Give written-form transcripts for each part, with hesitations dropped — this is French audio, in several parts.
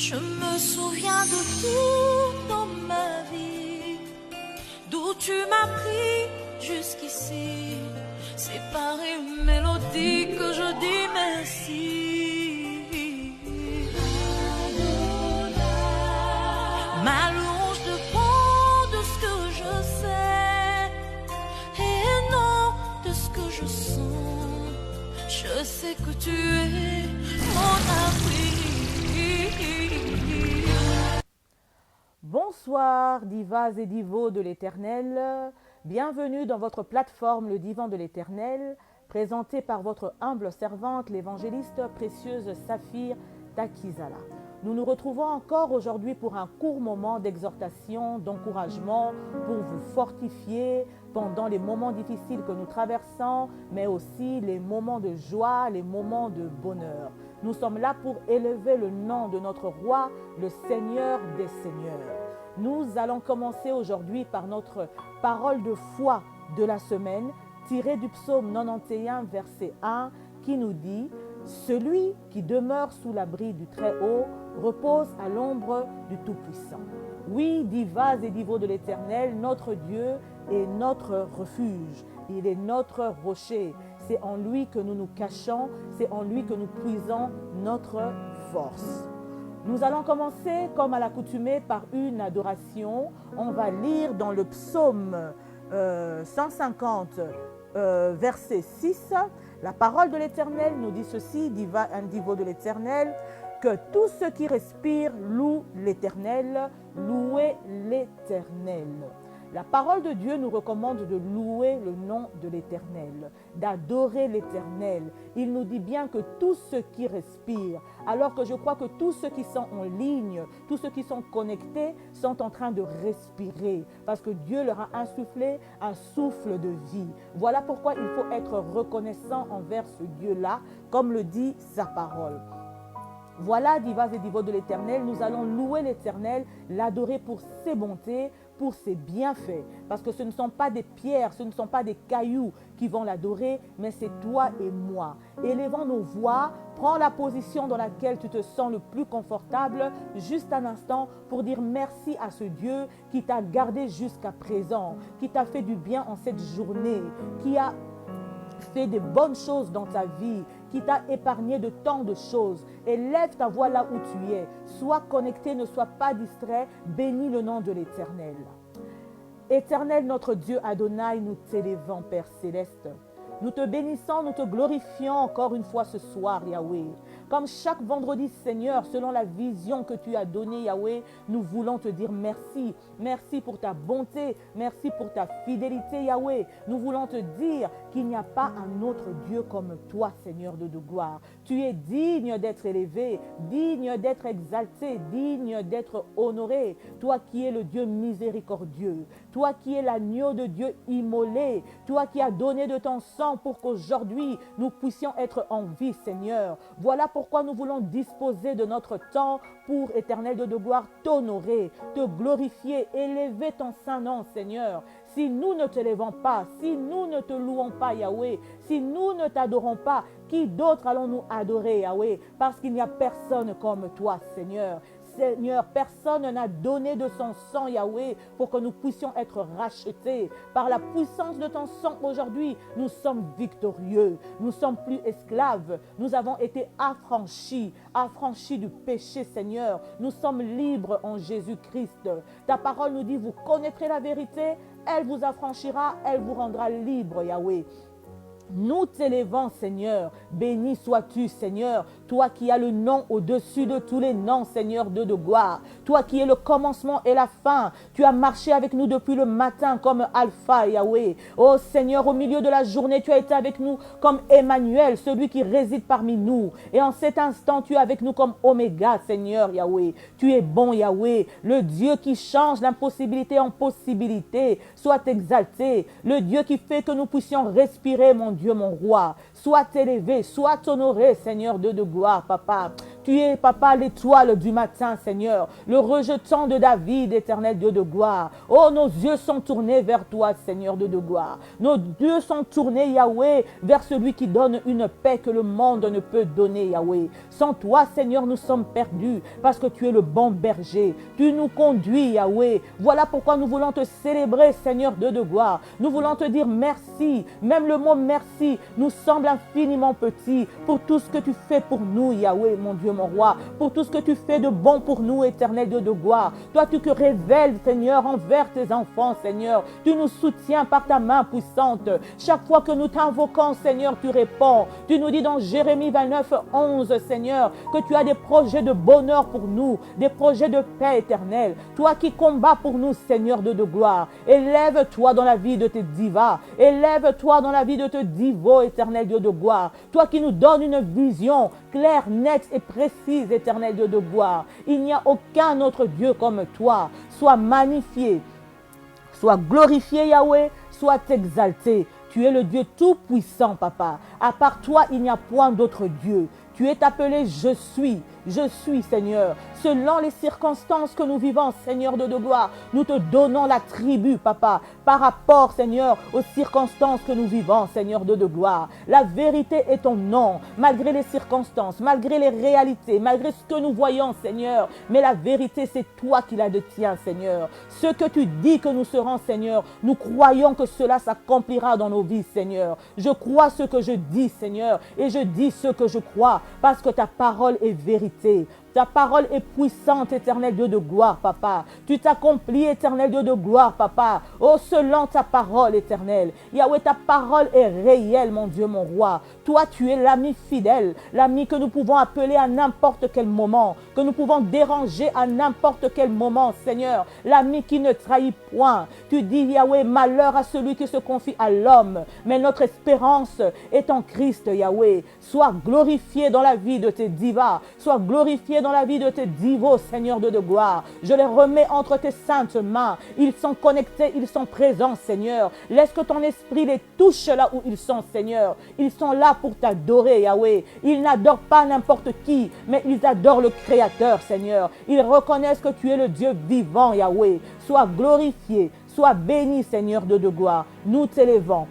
Je me souviens de tout dans ma vie, d'où tu m'as pris jusqu'ici. C'est par une mélodie que je dis merci. Ma louange dépend de ce que je sais et non de ce que je sens. Je sais que tu es mon abri. Bonsoir divas et divos de l'Éternel, bienvenue dans votre plateforme Le Divan de l'Éternel, présentée par votre humble servante, l'évangéliste précieuse Saphir Takizala. Nous nous retrouvons encore aujourd'hui pour un court moment d'exhortation, d'encouragement, pour vous fortifier pendant les moments difficiles que nous traversons, mais aussi les moments de joie, les moments de bonheur. Nous sommes là pour élever le nom de notre roi, le Seigneur des Seigneurs. Nous allons commencer aujourd'hui par notre parole de foi de la semaine, tirée du psaume 91, verset 1, qui nous dit « Celui qui demeure sous l'abri du Très-Haut repose à l'ombre du Tout-Puissant. » Oui, divas et divos de l'Éternel, notre Dieu est notre refuge. Il est notre rocher. C'est en lui que nous nous cachons, c'est en lui que nous puisons notre force. Nous allons commencer, comme à l'accoutumée, par une adoration. On va lire dans le psaume 150, verset 6. La parole de l'Éternel nous dit ceci, diva et divo de l'Éternel, que tous ceux qui respirent louent l'Éternel, louez l'Éternel. La parole de Dieu nous recommande de louer le nom de l'Éternel, d'adorer l'Éternel. Il nous dit bien que tous ceux qui respirent, alors que je crois que tous ceux qui sont en ligne, tous ceux qui sont connectés sont en train de respirer parce que Dieu leur a insufflé un souffle de vie. Voilà pourquoi il faut être reconnaissant envers ce Dieu-là, comme le dit sa parole. Voilà, divas et divos de l'Éternel, nous allons louer l'Éternel, l'adorer pour ses bontés, pour ses bienfaits. Parce que ce ne sont pas des pierres, ce ne sont pas des cailloux qui vont l'adorer, mais c'est toi et moi. Élevons nos voix, prends la position dans laquelle tu te sens le plus confortable, juste un instant, pour dire merci à ce Dieu qui t'a gardé jusqu'à présent, qui t'a fait du bien en cette journée, qui a fait de bonnes choses dans ta vie, qui t'a épargné de tant de choses. Élève ta voix là où tu es. Sois connecté, ne sois pas distrait. Bénis le nom de l'Éternel. Éternel notre Dieu Adonai, nous t'élevons, Père céleste. Nous te bénissons, nous te glorifions encore une fois ce soir, Yahweh. Comme chaque vendredi, Seigneur, selon la vision que tu as donnée, Yahweh, nous voulons te dire merci. Merci pour ta bonté, merci pour ta fidélité, Yahweh. Nous voulons te dire qu'il n'y a pas un autre Dieu comme toi, Seigneur de gloire. Tu es digne d'être élevé, digne d'être exalté, digne d'être honoré. Toi qui es le Dieu miséricordieux, toi qui es l'agneau de Dieu immolé, toi qui as donné de ton sang pour qu'aujourd'hui nous puissions être en vie, Seigneur. Voilà pourquoi nous voulons disposer de notre temps pour, Éternel de gloire, t'honorer, te glorifier, élever ton saint nom, Seigneur. Si nous ne te levons pas, si nous ne te louons pas, Yahweh, si nous ne t'adorons pas, qui d'autre allons-nous adorer, Yahweh? Parce qu'il n'y a personne comme toi, Seigneur. Seigneur, personne n'a donné de son sang, Yahweh, pour que nous puissions être rachetés. Par la puissance de ton sang aujourd'hui, nous sommes victorieux. Nous ne sommes plus esclaves. Nous avons été affranchis du péché, Seigneur. Nous sommes libres en Jésus-Christ. Ta parole nous dit, vous connaîtrez la vérité, elle vous affranchira, elle vous rendra libre, Yahweh. Nous t'élevons, Seigneur. Béni sois-tu, Seigneur. Toi qui as le nom au-dessus de tous les noms, Seigneur de gloire. Toi qui es le commencement et la fin. Tu as marché avec nous depuis le matin comme Alpha, Yahweh. Oh Seigneur, au milieu de la journée, tu as été avec nous comme Emmanuel, celui qui réside parmi nous. Et en cet instant, tu es avec nous comme Oméga, Seigneur, Yahweh. Tu es bon, Yahweh. Le Dieu qui change l'impossibilité en possibilité. Sois exalté. Le Dieu qui fait que nous puissions respirer, mon Dieu, mon roi. Sois élevé, sois honoré, Seigneur de gloire, Papa. Tu es, papa, l'étoile du matin, Seigneur. Le rejetant de David, éternel Dieu de gloire. Oh, nos yeux sont tournés vers toi, Seigneur Dieu de gloire. Nos yeux sont tournés, Yahweh, vers celui qui donne une paix que le monde ne peut donner, Yahweh. Sans toi, Seigneur, nous sommes perdus parce que tu es le bon berger. Tu nous conduis, Yahweh. Voilà pourquoi nous voulons te célébrer, Seigneur Dieu de gloire. Nous voulons te dire merci. Même le mot merci nous semble infiniment petit pour tout ce que tu fais pour nous, Yahweh, mon Dieu, mon roi. Pour tout ce que tu fais de bon pour nous, éternel Dieu de gloire. Toi, tu te révèles, Seigneur, envers tes enfants, Seigneur. Tu nous soutiens par ta main puissante. Chaque fois que nous t'invoquons, Seigneur, tu réponds. Tu nous dis dans Jérémie 29, 11, Seigneur, que tu as des projets de bonheur pour nous, des projets de paix éternelle. Toi qui combats pour nous, Seigneur de gloire. Élève-toi dans la vie de tes divas. Élève-toi dans la vie de tes divos, éternel Dieu de gloire. Toi qui nous donnes une vision claire, nette et précise, éternel Dieu de gloire. Il n'y a aucun autre Dieu comme toi. Sois magnifié, sois glorifié, Yahweh, sois exalté. Tu es le Dieu tout-puissant, papa. À part toi, il n'y a point d'autre Dieu. Tu es appelé Je suis, Seigneur. Selon les circonstances que nous vivons, Seigneur de gloire, nous te donnons la tribu, papa, par rapport, Seigneur, aux circonstances que nous vivons, Seigneur de gloire. La vérité est ton nom, malgré les circonstances, malgré les réalités, malgré ce que nous voyons, Seigneur. Mais la vérité, c'est toi qui la détiens, Seigneur. Ce que tu dis que nous serons, Seigneur, nous croyons que cela s'accomplira dans nos vies, Seigneur. Je crois ce que je dis, Seigneur, et je dis ce que je crois, parce que ta parole est vérité. Ta parole est puissante, éternel Dieu de gloire, papa. Tu t'accomplis, éternel Dieu de gloire, papa. Oh, selon ta parole, éternelle. Yahweh, ta parole est réelle, mon Dieu, mon roi. Toi, tu es l'ami fidèle, l'ami que nous pouvons appeler à n'importe quel moment, que nous pouvons déranger à n'importe quel moment, Seigneur. L'ami qui ne trahit point. Tu dis, Yahweh, malheur à celui qui se confie à l'homme. Mais notre espérance est en Christ, Yahweh. Sois glorifié dans la vie de tes divas. Sois glorifié dans la vie de tes divos, Seigneur de gloire. Je les remets entre tes saintes mains. Ils sont connectés, ils sont présents, Seigneur. Laisse que ton esprit les touche là où ils sont, Seigneur. Ils sont là pour t'adorer, Yahweh. Ils n'adorent pas n'importe qui, mais ils adorent le Créateur, Seigneur. Ils reconnaissent que tu es le Dieu vivant, Yahweh. Sois glorifié, sois béni, Seigneur de gloire. Nous t'élevons.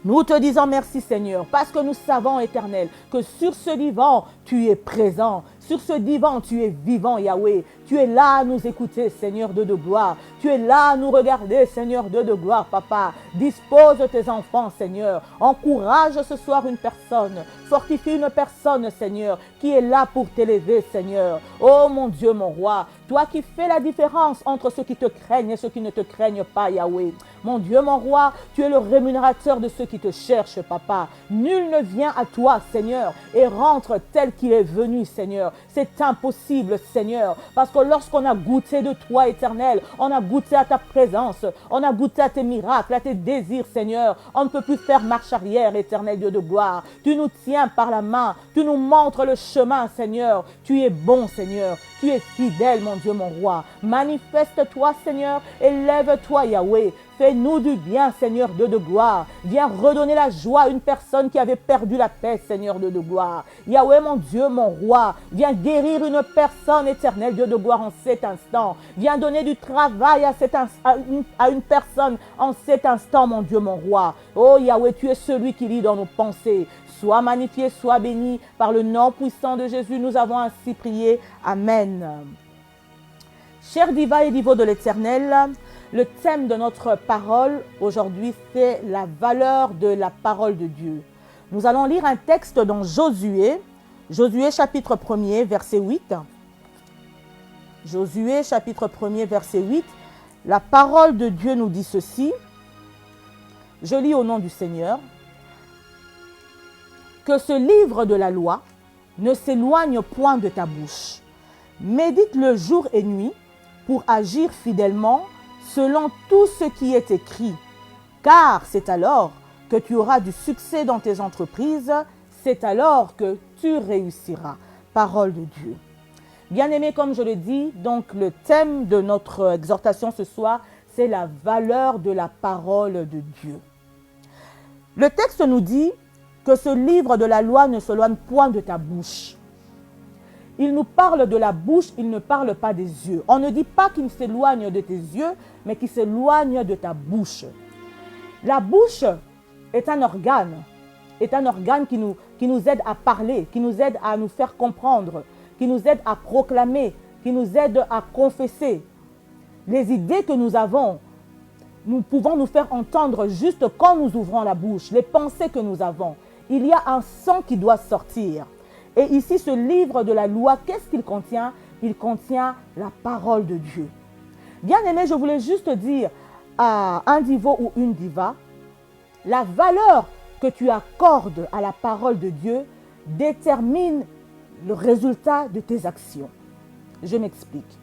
Nous te disons merci, Seigneur, parce que nous savons, éternel, que sur ce divan, tu es présent. Sur ce divan, tu es vivant, Yahweh. Tu es là à nous écouter, Seigneur de gloire. Tu es là à nous regarder, Seigneur de gloire, papa. Dispose tes enfants, Seigneur. Encourage ce soir une personne. Fortifie une personne, Seigneur, qui est là pour t'élever, Seigneur. Oh mon Dieu, mon roi, toi qui fais la différence entre ceux qui te craignent et ceux qui ne te craignent pas, Yahweh. Mon Dieu, mon roi, tu es le rémunérateur de ceux qui te cherchent, papa. Nul ne vient à toi, Seigneur, et rentre tel qu'il est venu, Seigneur. C'est impossible, Seigneur, parce que lorsqu'on a goûté de toi, éternel, on a goûté à ta présence, on a goûté à tes miracles, à tes désirs, Seigneur. On ne peut plus faire marche arrière, éternel Dieu de gloire. Tu nous tiens par la main, tu nous montres le chemin, Seigneur. Tu es bon, Seigneur. Tu es fidèle, mon Dieu, mon roi. Manifeste-toi, Seigneur, et lève-toi, Yahweh. Fais-nous du bien, Seigneur de gloire. Viens redonner la joie à une personne qui avait perdu la paix, Seigneur de gloire. Yahweh, mon Dieu, mon roi. Viens guérir une personne, éternelle Dieu de gloire, en cet instant. Viens donner du travail à une personne en cet instant, mon Dieu, mon roi. Oh Yahweh, tu es celui qui lit dans nos pensées. Sois magnifié, sois béni. Par le nom puissant de Jésus, nous avons ainsi prié. Amen. Chers divas et divos de l'Éternel, le thème de notre parole aujourd'hui, c'est la valeur de la parole de Dieu. Nous allons lire un texte dans Josué, chapitre 1er, verset 8. Josué, chapitre 1er, verset 8. La parole de Dieu nous dit ceci. Je lis au nom du Seigneur. Que ce livre de la loi ne s'éloigne point de ta bouche. Médite-le jour et nuit pour agir fidèlement selon tout ce qui est écrit. Car c'est alors que tu auras du succès dans tes entreprises, c'est alors que tu réussiras. Parole de Dieu. Bien-aimés, comme je le dis, donc le thème de notre exhortation ce soir, c'est la valeur de la parole de Dieu. Le texte nous dit que ce livre de la loi ne s'éloigne point de ta bouche. Il nous parle de la bouche, il ne parle pas des yeux. On ne dit pas qu'il s'éloigne de tes yeux, mais qu'il s'éloigne de ta bouche. La bouche est un organe qui nous aide à parler, qui nous aide à nous faire comprendre, qui nous aide à proclamer, qui nous aide à confesser. Les idées que nous avons, nous pouvons nous faire entendre juste quand nous ouvrons la bouche, les pensées que nous avons. Il y a un son qui doit sortir. Et ici, ce livre de la loi, qu'est-ce qu'il contient? Il contient la parole de Dieu. Bien-aimé, je voulais juste dire à un divo ou une diva, la valeur que tu accordes à la parole de Dieu détermine le résultat de tes actions. Je m'explique.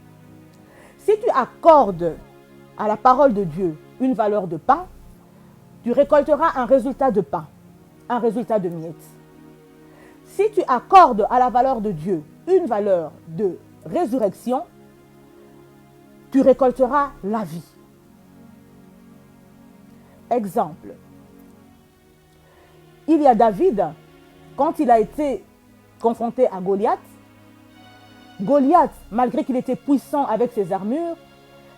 Si tu accordes à la parole de Dieu une valeur de pain, tu récolteras un résultat de pain, un résultat de miettes. Si tu accordes à la valeur de Dieu une valeur de résurrection, tu récolteras la vie. Exemple. Il y a David, quand il a été confronté à Goliath, malgré qu'il était puissant avec ses armures,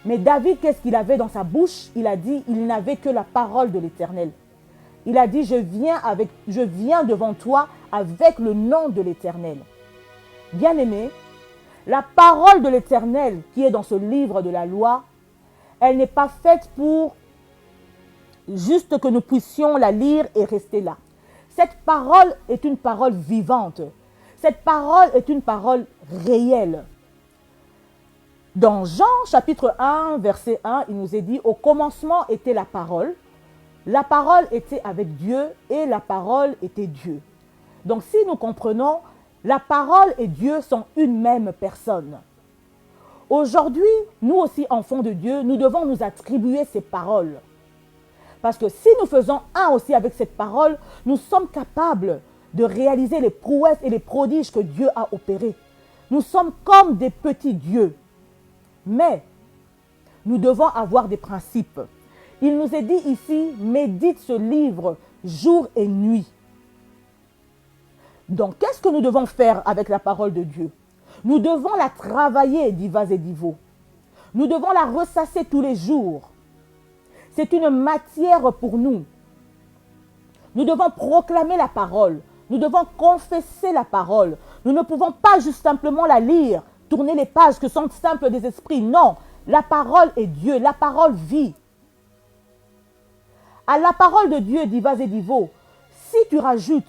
mais David, qu'est-ce qu'il avait dans sa bouche? Il a dit, il n'avait que la parole de l'Éternel. Il a dit, je viens devant toi avec le nom de l'Éternel. Bien-aimé, la parole de l'Éternel qui est dans ce livre de la loi, elle n'est pas faite pour juste que nous puissions la lire et rester là. Cette parole est une parole vivante. Cette parole est une parole réelle. Dans Jean chapitre 1, verset 1, il nous est dit, au commencement était la parole était avec Dieu et la parole était Dieu. Donc si nous comprenons, la parole et Dieu sont une même personne. Aujourd'hui, nous aussi, enfants de Dieu, nous devons nous attribuer ces paroles. Parce que si nous faisons un aussi avec cette parole, nous sommes capables de réaliser les prouesses et les prodiges que Dieu a opérés. Nous sommes comme des petits dieux. Mais nous devons avoir des principes. Il nous est dit ici, médite ce livre jour et nuit. Donc, qu'est-ce que nous devons faire avec la parole de Dieu? Nous devons la travailler, divas et divos. Nous devons la ressasser tous les jours. C'est une matière pour nous. Nous devons proclamer la parole. Nous devons confesser la parole. Nous ne pouvons pas juste simplement la lire, tourner les pages que sont simples des esprits. Non, la parole est Dieu, la parole vit. À la parole de Dieu, divas et divos, si tu rajoutes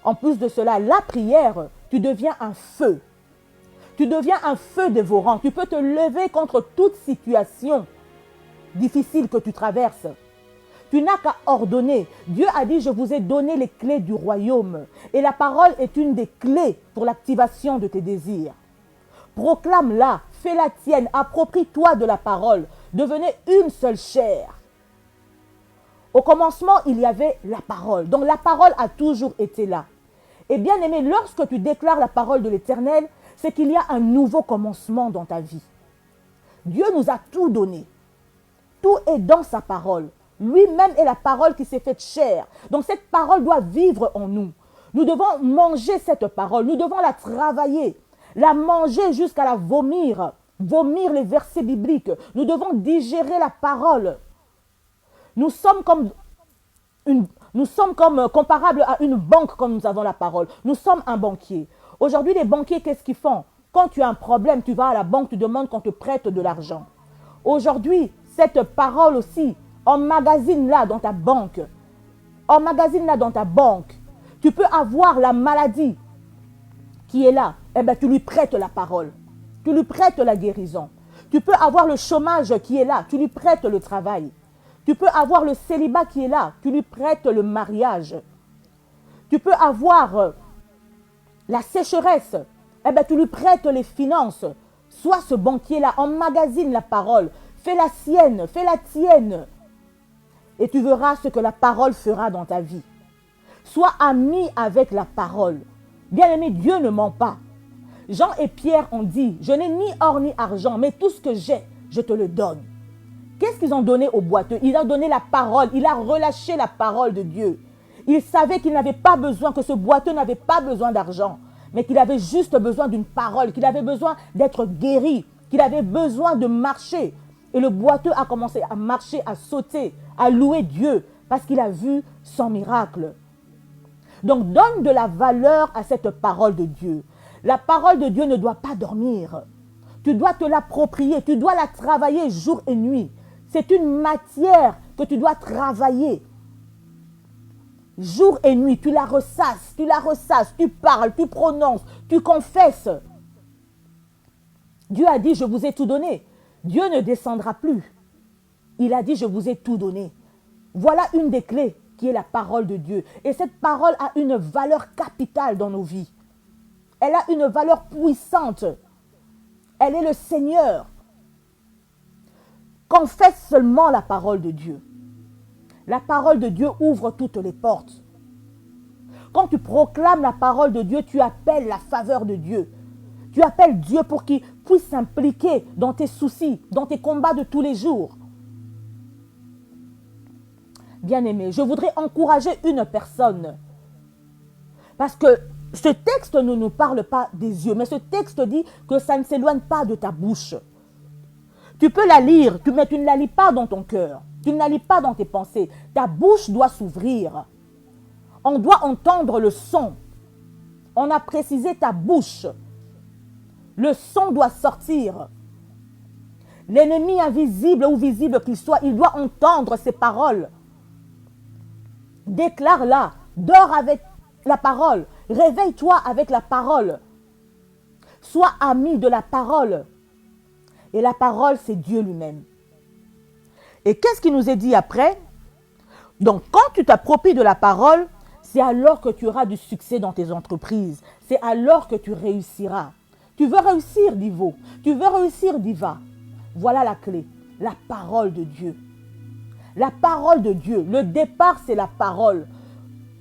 en plus de cela la prière, tu deviens un feu. Tu deviens un feu dévorant. Tu peux te lever contre toute situation difficile que tu traverses. Tu n'as qu'à ordonner. Dieu a dit, je vous ai donné les clés du royaume. Et la parole est une des clés pour l'activation de tes désirs. Proclame-la, fais-la tienne, approprie-toi de la parole. Devenez une seule chair. Au commencement, il y avait la parole. Donc la parole a toujours été là. Et bien aimé, lorsque tu déclares la parole de l'Éternel, c'est qu'il y a un nouveau commencement dans ta vie. Dieu nous a tout donné. Tout est dans sa parole. Lui-même est la parole qui s'est faite chair. Donc cette parole doit vivre en nous. Nous devons manger cette parole. Nous devons la travailler. La manger jusqu'à la vomir. Vomir les versets bibliques. Nous devons digérer la parole. Nous sommes comparables à une banque quand nous avons la parole. Nous sommes un banquier. Aujourd'hui, les banquiers, qu'est-ce qu'ils font? Quand tu as un problème, tu vas à la banque, tu demandes qu'on te prête de l'argent. Aujourd'hui, cette parole aussi, emmagasine-la dans ta banque. Emmagasine-la dans ta banque. Tu peux avoir la maladie qui est là. Eh bien, tu lui prêtes la parole. Tu lui prêtes la guérison. Tu peux avoir le chômage qui est là. Tu lui prêtes le travail. Tu peux avoir le célibat qui est là. Tu lui prêtes le mariage. Tu peux avoir la sécheresse. Eh bien, tu lui prêtes les finances. Sois ce banquier-là. Emmagasine la parole. Fais-la sienne. Fais-la tienne. Et tu verras ce que la parole fera dans ta vie. Sois ami avec la parole. Bien-aimé, Dieu ne ment pas. Jean et Pierre ont dit, je n'ai ni or ni argent, mais tout ce que j'ai, je te le donne. Qu'est-ce qu'ils ont donné au boiteux? Il a donné la parole, il a relâché la parole de Dieu. Il savait qu'il n'avait pas besoin, que ce boiteux n'avait pas besoin d'argent. mais qu'il avait juste besoin d'une parole, qu'il avait besoin d'être guéri, qu'il avait besoin de marcher. Et le boiteux a commencé à marcher, à sauter, à louer Dieu, parce qu'il a vu son miracle. Donc donne de la valeur à cette parole de Dieu. La parole de Dieu ne doit pas dormir. Tu dois te l'approprier, tu dois la travailler jour et nuit. C'est une matière que tu dois travailler. Jour et nuit, tu la ressasses, tu parles, tu prononces, tu confesses. Dieu a dit, je vous ai tout donné. Dieu ne descendra plus. Il a dit, je vous ai tout donné. Voilà une des clés qui est la parole de Dieu. Et cette parole a une valeur capitale dans nos vies. Elle a une valeur puissante. Elle est le Seigneur. Confesse seulement la parole de Dieu. La parole de Dieu ouvre toutes les portes. Quand tu proclames la parole de Dieu, tu appelles la faveur de Dieu. Tu appelles Dieu pour qu'il puisse s'impliquer dans tes soucis, dans tes combats de tous les jours. Bien-aimé, je voudrais encourager une personne. Parce que ce texte ne nous parle pas des yeux, mais ce texte dit que ça ne s'éloigne pas de ta bouche. Tu peux la lire, mais tu ne la lis pas dans ton cœur. Tu ne la lis pas dans tes pensées. Ta bouche doit s'ouvrir. On doit entendre le son. On a précisé ta bouche. Le son doit sortir. L'ennemi invisible ou visible qu'il soit, il doit entendre ces paroles. Déclare-la. Dors avec la parole. Réveille-toi avec la parole. Sois ami de la parole. Et la parole, c'est Dieu lui-même. Et qu'est-ce qui nous est dit après? Donc, quand tu t'appropries de la parole, c'est alors que tu auras du succès dans tes entreprises. C'est alors que tu réussiras. Tu veux réussir, Divo. Tu veux réussir, Diva. Voilà la clé. La parole de Dieu. La parole de Dieu. Le départ, c'est la parole.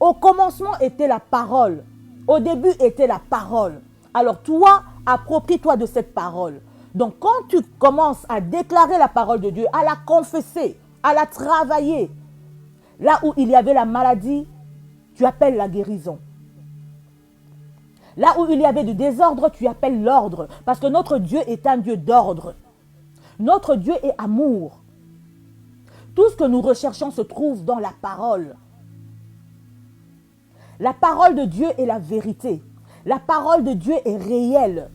Au commencement était la parole. Au début était la parole. Alors toi, approprie-toi de cette parole. Donc quand tu commences à déclarer la parole de Dieu, à la confesser, à la travailler, là où il y avait la maladie, tu appelles la guérison. Là où il y avait du désordre, tu appelles l'ordre. Parce que notre Dieu est un Dieu d'ordre. Notre Dieu est amour. Tout ce que nous recherchons se trouve dans la parole. La parole de Dieu est la vérité. La parole de Dieu est réelle.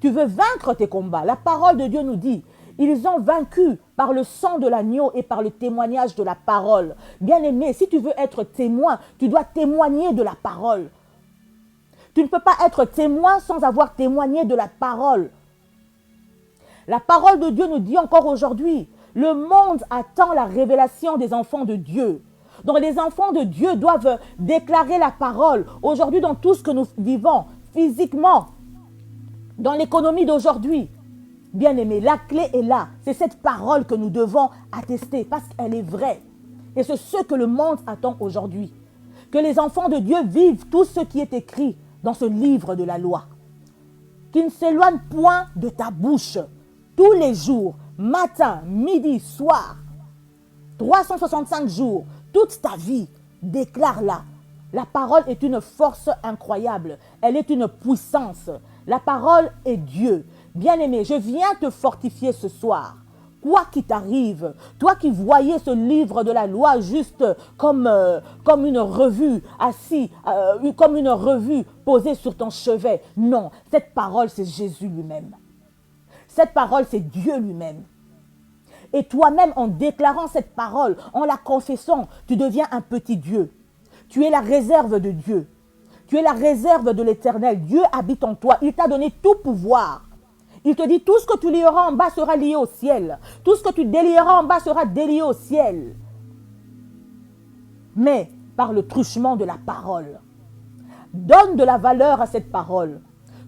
Tu veux vaincre tes combats. La parole de Dieu nous dit, ils ont vaincu par le sang de l'agneau et par le témoignage de la parole. Bien-aimé, si tu veux être témoin, tu dois témoigner de la parole. Tu ne peux pas être témoin sans avoir témoigné de la parole. La parole de Dieu nous dit encore aujourd'hui, le monde attend la révélation des enfants de Dieu. Donc les enfants de Dieu doivent déclarer la parole. Aujourd'hui, dans tout ce que nous vivons, physiquement, dans l'économie d'aujourd'hui, bien-aimé, la clé est là. C'est cette parole que nous devons attester parce qu'elle est vraie. Et c'est ce que le monde attend aujourd'hui. Que les enfants de Dieu vivent tout ce qui est écrit dans ce livre de la loi. Qu'il ne s'éloigne point de ta bouche. Tous les jours, matin, midi, soir, 365 jours, toute ta vie, déclare-la. La parole est une force incroyable. Elle est une puissance. La parole est Dieu. Bien-aimé, je viens te fortifier ce soir. Quoi qu'il t'arrive, toi qui voyais ce livre de la loi juste comme une revue comme une revue posée sur ton chevet. Non, cette parole, c'est Jésus lui-même. Cette parole, c'est Dieu lui-même. Et toi-même, en déclarant cette parole, en la confessant, tu deviens un petit Dieu. Tu es la réserve de Dieu. Tu es la réserve de l'Éternel. Dieu habite en toi. Il t'a donné tout pouvoir. Il te dit, tout ce que tu lieras en bas sera lié au ciel. Tout ce que tu délieras en bas sera délié au ciel. Mais par le truchement de la parole. Donne de la valeur à cette parole.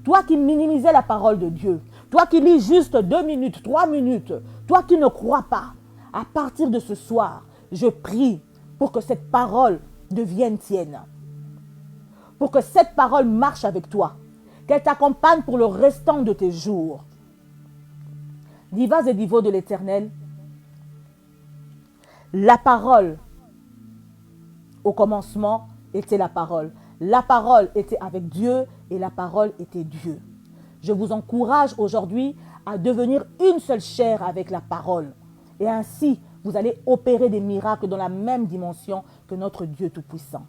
Toi qui minimisais la parole de Dieu. Toi qui lis juste 2 minutes, 3 minutes. Toi qui ne crois pas. À partir de ce soir, je prie pour que cette parole devienne tienne. Pour que cette parole marche avec toi. Qu'elle t'accompagne pour le restant de tes jours. Divas et divos de l'Éternel, la parole, au commencement, était la parole. La parole était avec Dieu et la parole était Dieu. Je vous encourage aujourd'hui à devenir une seule chair avec la parole. Et ainsi, vous allez opérer des miracles dans la même dimension que notre Dieu Tout-Puissant.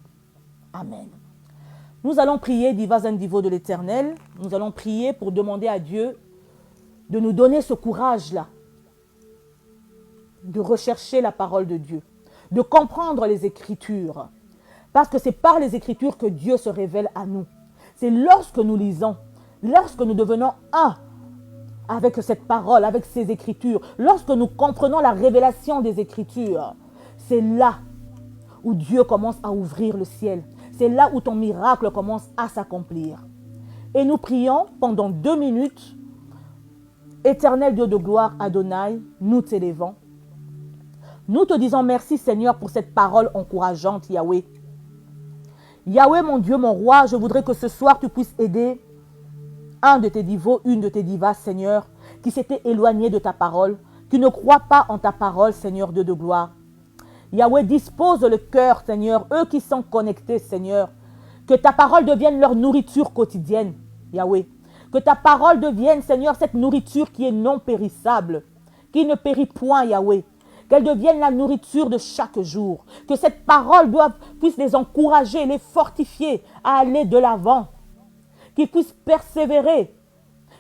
Amen. Nous allons prier, divas and divos de l'Éternel. Nous allons prier pour demander à Dieu de nous donner ce courage-là, de rechercher la parole de Dieu, de comprendre les Écritures. Parce que c'est par les Écritures que Dieu se révèle à nous. C'est lorsque nous lisons, lorsque nous devenons un avec cette parole, avec ces Écritures, lorsque nous comprenons la révélation des Écritures, c'est là où Dieu commence à ouvrir le ciel. C'est là où ton miracle commence à s'accomplir. Et nous prions pendant 2 minutes. Éternel Dieu de gloire, Adonai, nous t'élevons. Nous te disons merci Seigneur pour cette parole encourageante, Yahweh. Yahweh, mon Dieu, mon roi, je voudrais que ce soir tu puisses aider un de tes divos, une de tes divas, Seigneur, qui s'était éloigné de ta parole, qui ne croit pas en ta parole, Seigneur Dieu de gloire. Yahweh, dispose le cœur, Seigneur, eux qui sont connectés, Seigneur. Que ta parole devienne leur nourriture quotidienne, Yahweh. Que ta parole devienne, Seigneur, cette nourriture qui est non périssable, qui ne périt point, Yahweh. Qu'elle devienne la nourriture de chaque jour. Que cette parole puisse les encourager, les fortifier à aller de l'avant. Qu'ils puissent persévérer.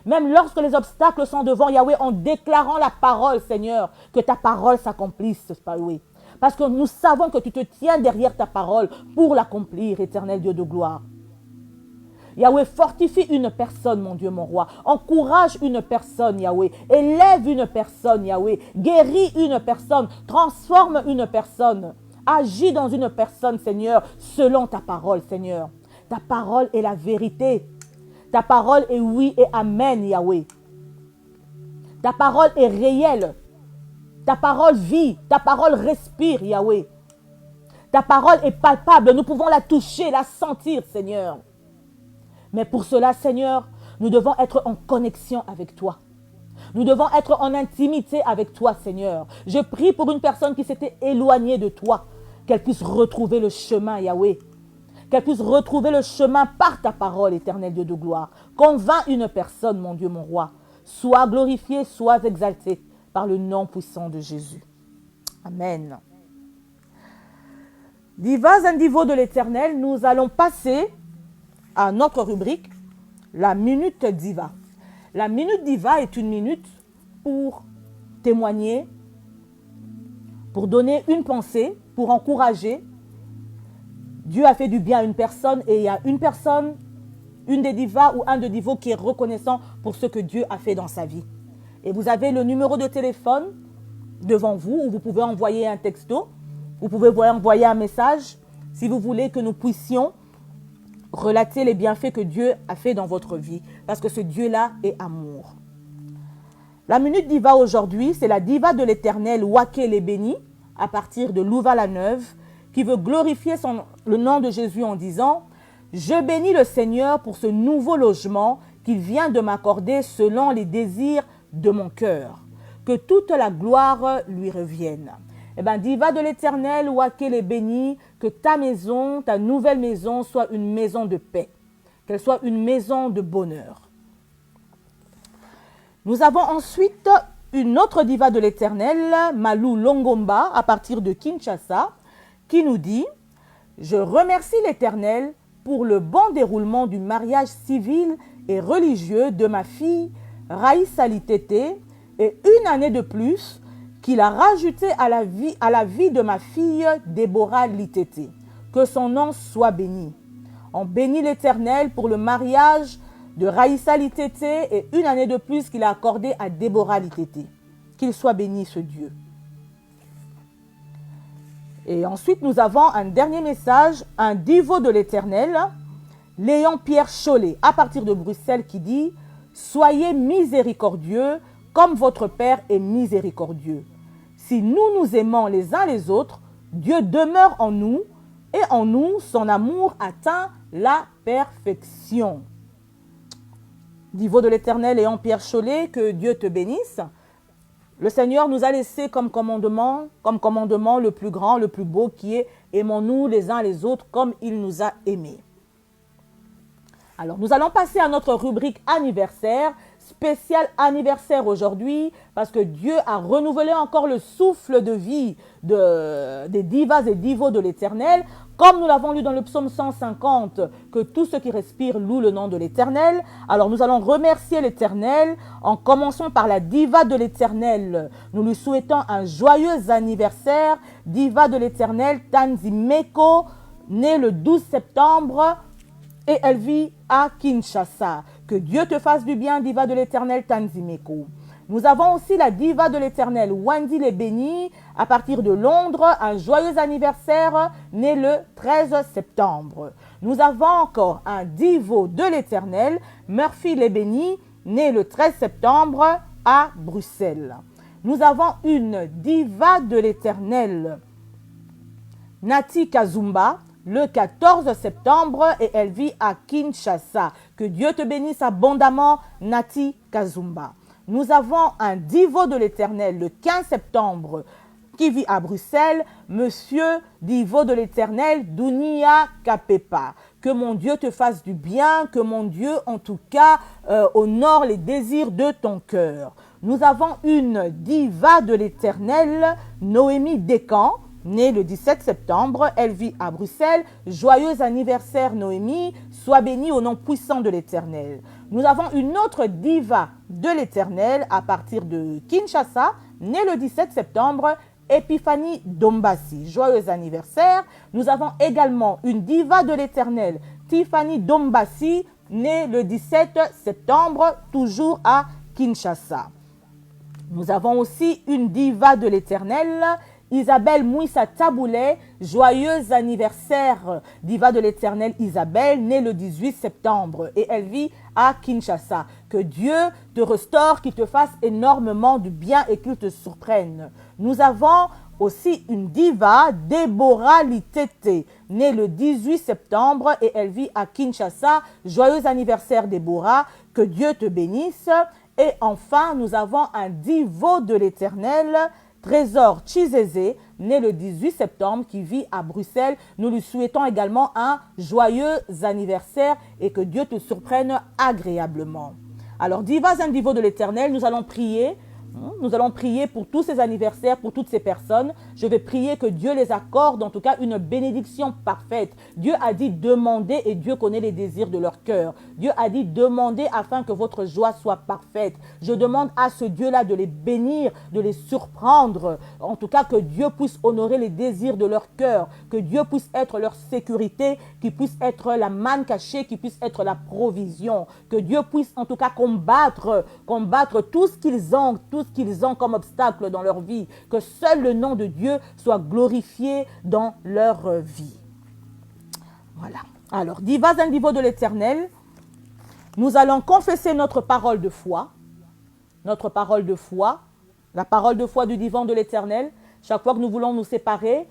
Même lorsque les obstacles sont devant, Yahweh, en déclarant la parole, Seigneur, que ta parole s'accomplisse, Yahweh. Parce que nous savons que tu te tiens derrière ta parole pour l'accomplir, éternel Dieu de gloire. Yahweh, fortifie une personne, mon Dieu, mon roi. Encourage une personne, Yahweh. Élève une personne, Yahweh. Guéris une personne. Transforme une personne. Agis dans une personne, Seigneur, selon ta parole, Seigneur. Ta parole est la vérité. Ta parole est oui et amen, Yahweh. Ta parole est réelle. Ta parole vit. Ta parole respire, Yahweh. Ta parole est palpable. Nous pouvons la toucher, la sentir, Seigneur. Mais pour cela, Seigneur, nous devons être en connexion avec toi. Nous devons être en intimité avec toi, Seigneur. Je prie pour une personne qui s'était éloignée de toi, qu'elle puisse retrouver le chemin, Yahweh. Qu'elle puisse retrouver le chemin par ta parole, éternel Dieu de gloire. Convainc une personne, mon Dieu, mon roi. Sois glorifié, sois exalté par le nom puissant de Jésus. Amen. Divas and divos de l'Éternel, nous allons passer à notre rubrique, la Minute Diva. La Minute Diva est une minute pour témoigner, pour donner une pensée, pour encourager. Dieu a fait du bien à une personne et il y a une personne, une des divas ou un de divos qui est reconnaissant pour ce que Dieu a fait dans sa vie. Et vous avez le numéro de téléphone devant vous où vous pouvez envoyer un texto, vous pouvez envoyer un message si vous voulez que nous puissions relater les bienfaits que Dieu a fait dans votre vie, parce que ce Dieu-là est amour. La minute diva aujourd'hui, c'est la diva de l'Éternel, Wakele béni, à partir de Louvain-la-Neuve, qui veut glorifier le nom de Jésus en disant « Je bénis le Seigneur pour ce nouveau logement qu'il vient de m'accorder selon les désirs de mon cœur. Que toute la gloire lui revienne. » Eh bien, diva de l'Éternel, Wakele béni, que ta maison, ta nouvelle maison, soit une maison de paix, qu'elle soit une maison de bonheur. Nous avons ensuite une autre diva de l'Éternel, Malou Longomba, à partir de Kinshasa, qui nous dit « Je remercie l'Éternel pour le bon déroulement du mariage civil et religieux de ma fille Raïssa Litete et une année de plus qu'il a rajouté à la vie de ma fille Déborah Litete. Que son nom soit béni. On bénit l'Éternel pour le mariage de Raïssa Litete et une année de plus qu'il a accordé à Déborah Litete. Qu'il soit béni ce Dieu. Et ensuite, nous avons un dernier message, un divo de l'Éternel, Léon Pierre Chollet, à partir de Bruxelles, qui dit « Soyez miséricordieux comme votre Père est miséricordieux. Si nous nous aimons les uns les autres, Dieu demeure en nous et en nous, son amour atteint la perfection. » Divo de l'Éternel, Léon Pierre Chollet, que Dieu te bénisse. Le Seigneur nous a laissé comme commandement le plus grand, le plus beau, qui est « Aimons-nous les uns les autres comme il nous a aimés ». Alors, nous allons passer à notre rubrique anniversaire, spécial anniversaire aujourd'hui, parce que Dieu a renouvelé encore le souffle de vie des divas et divos de l'Éternel, comme nous l'avons lu dans le psaume 150, que tout ce qui respire loue le nom de l'Éternel. Alors, nous allons remercier l'Éternel en commençant par la diva de l'Éternel. Nous lui souhaitons un joyeux anniversaire, diva de l'Éternel, Tanzimeko, née le 12 septembre, et elle vit à Kinshasa. Que Dieu te fasse du bien, diva de l'Éternel, Tanzimeko. Nous avons aussi la diva de l'Éternel, Wendy Lebeni, à partir de Londres, un joyeux anniversaire, né le 13 septembre. Nous avons encore un divo de l'Éternel, Murphy Lebeni, né le 13 septembre à Bruxelles. Nous avons une diva de l'Éternel, Nati Kazumba, le 14 septembre, et elle vit à Kinshasa. Que Dieu te bénisse abondamment, Nati Kazumba. Nous avons un divo de l'Éternel le 15 septembre qui vit à Bruxelles, Monsieur divo de l'Éternel, Dunia Kapepa. Que mon Dieu te fasse du bien, que mon Dieu en tout cas honore les désirs de ton cœur. Nous avons une diva de l'Éternel, Noémie Descamps, née le 17 septembre, elle vit à Bruxelles. Joyeux anniversaire Noémie, sois bénie au nom puissant de l'Éternel. Nous avons une autre diva de l'Éternel à partir de Kinshasa, née le 17 septembre, Epiphanie Dombassi. Joyeux anniversaire. Nous avons également une diva de l'Éternel, Tiffany Dombassi, née le 17 septembre, toujours à Kinshasa. Nous avons aussi une diva de l'Éternel, Isabelle Mouissa Taboulet, joyeux anniversaire, diva de l'Éternel Isabelle, née le 18 septembre et elle vit à Kinshasa. Que Dieu te restaure, qu'il te fasse énormément de bien et qu'il te surprenne. Nous avons aussi une diva, Déborah Litete, née le 18 septembre et elle vit à Kinshasa. Joyeux anniversaire Déborah, que Dieu te bénisse. Et enfin, nous avons un divo de l'Éternel, Trésor Chizézé, né le 18 septembre, qui vit à Bruxelles. Nous lui souhaitons également un joyeux anniversaire et que Dieu te surprenne agréablement. Alors, divas et divos de l'Éternel, nous allons prier. Nous allons prier pour tous ces anniversaires, pour toutes ces personnes. Je vais prier que Dieu les accorde, en tout cas, une bénédiction parfaite. Dieu a dit demander et Dieu connaît les désirs de leur cœur. Dieu a dit demander afin que votre joie soit parfaite. Je demande à ce Dieu-là de les bénir, de les surprendre. En tout cas, que Dieu puisse honorer les désirs de leur cœur. Que Dieu puisse être leur sécurité, qu'il puisse être la manne cachée, qu'il puisse être la provision. Que Dieu puisse en tout cas combattre tout ce qu'ils ont, tout ce qu'ils ont comme obstacle dans leur vie, que seul le nom de Dieu soit glorifié dans leur vie. Voilà. Alors, divas et divos de l'Éternel, nous allons confesser notre parole de foi, la parole de foi du divan de l'Éternel. Chaque fois que nous voulons nous séparer,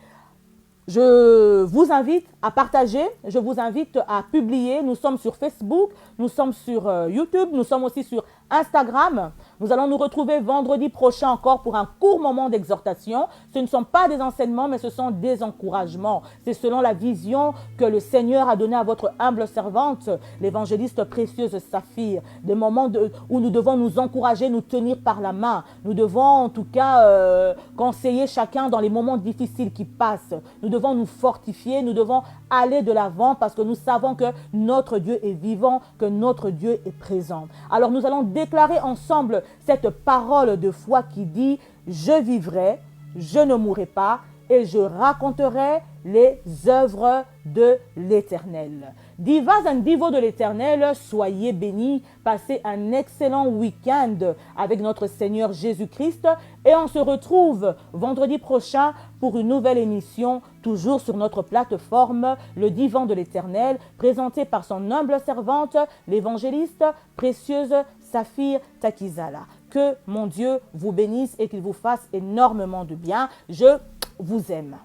je vous invite à partager, je vous invite à publier. Nous sommes sur Facebook, nous sommes sur YouTube, nous sommes aussi sur Instagram. Nous allons nous retrouver vendredi prochain encore pour un court moment d'exhortation. Ce ne sont pas des enseignements, mais ce sont des encouragements. C'est selon la vision que le Seigneur a donnée à votre humble servante, l'évangéliste précieuse Saphir. Des moments où nous devons nous encourager, nous tenir par la main. Nous devons en tout cas conseiller chacun dans les moments difficiles qui passent. Nous devons nous fortifier, nous devons aller de l'avant parce que nous savons que notre Dieu est vivant, que notre Dieu est présent. Alors nous allons déclarer ensemble cette parole de foi qui dit « Je vivrai, je ne mourrai pas et je raconterai les œuvres de l'Éternel. » Divas et divos de l'Éternel, soyez bénis, passez un excellent week-end avec notre Seigneur Jésus-Christ et on se retrouve vendredi prochain pour une nouvelle émission, toujours sur notre plateforme, le Divan de l'Éternel, présenté par son humble servante, l'évangéliste précieuse Saphir Takizala. Que mon Dieu vous bénisse et qu'il vous fasse énormément de bien. Je vous aime.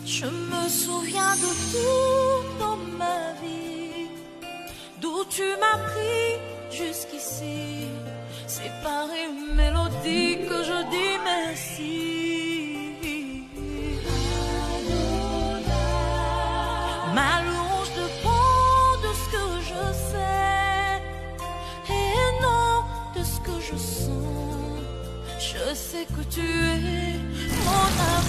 Je me souviens de tout dans ma vie, d'où tu m'as pris jusqu'ici. c'est par une mélodie que je dis merci. Ma louange dépend de ce que je sais et non de ce que je sens. Je sais que tu es mon amour.